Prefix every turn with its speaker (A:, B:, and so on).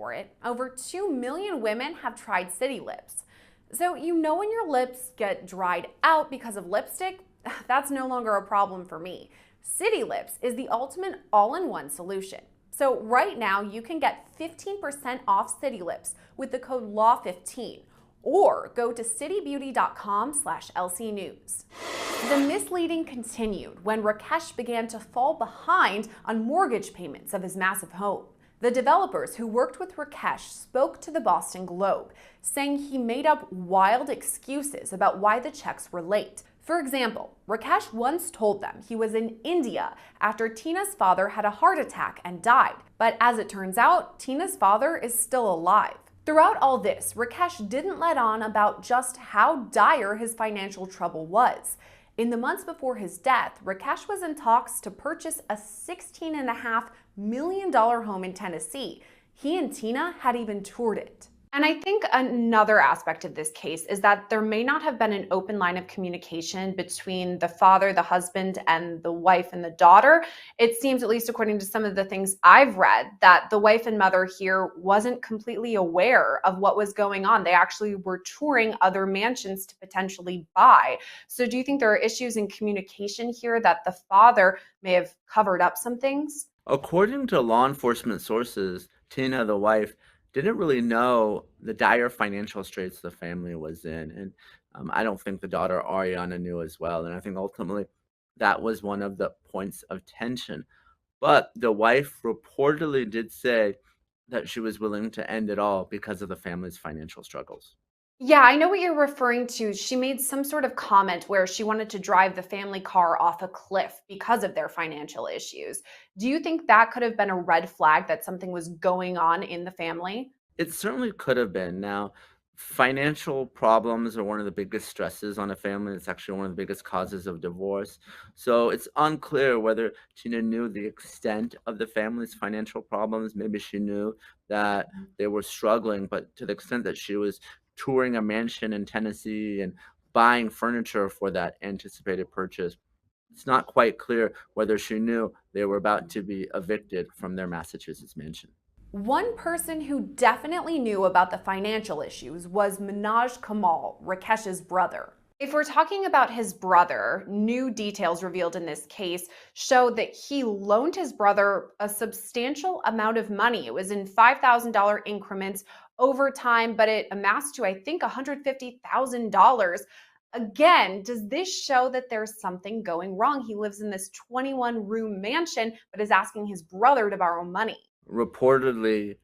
A: for it, over 2 million women have tried City Lips. So, you know, when your lips get dried out because of lipstick, that's no longer a problem for me. City Lips is the ultimate all-in-one solution. So right now you can get 15% off City Lips with the code LAW15 or go to citybeauty.com/LCnews. The misleading continued when Rakesh began to fall behind on mortgage payments of his massive home. The developers who worked with Rakesh spoke to the Boston Globe, saying he made up wild excuses about why the checks were late. For example, Rakesh once told them he was in India after Tina's father had a heart attack and died. But as it turns out, Tina's father is still alive. Throughout all this, Rakesh didn't let on about just how dire his financial trouble was. In the months before his death, Rakesh was in talks to purchase a $16.5 million home in Tennessee. He and Tina had even toured it. And I think another aspect of this case is that there may not have been an open line of communication between the father, the husband, and the wife and the daughter. It seems, at least according to some of the things I've read, that the wife and mother here wasn't completely aware of what was going on. They actually were touring other mansions to potentially buy. So do you think there are issues in communication here that the father may have covered up some things?
B: According to law enforcement sources, Tina, the wife, didn't really know the dire financial straits the family was in. And I don't think the daughter, Ariana, knew as well. And I think ultimately that was one of the points of tension. But the wife reportedly did say that she was willing to end it all because of the family's financial struggles.
A: Yeah, I know what you're referring to. She made some sort of comment where she wanted to drive the family car off a cliff because of their financial issues. Do you think that could have been a red flag that something was going on in the family?
B: It certainly could have been. Now, financial problems are one of the biggest stresses on a family. It's actually one of the biggest causes of divorce. So it's unclear whether Tina knew the extent of the family's financial problems. Maybe she knew that they were struggling, but to the extent that she was touring a mansion in Tennessee and buying furniture for that anticipated purchase, it's not quite clear whether she knew they were about to be evicted from their Massachusetts mansion.
A: One person who definitely knew about the financial issues was Minaj Kamal, Rakesh's brother. If we're talking about his brother, new details revealed in this case show that he loaned his brother a substantial amount of money. It was in $5,000 increments over time, but it amassed to, I think, $150,000. Again, does this show that there's something going wrong? He lives in this 21-room mansion, but is asking his brother to borrow money.
B: Reportedly,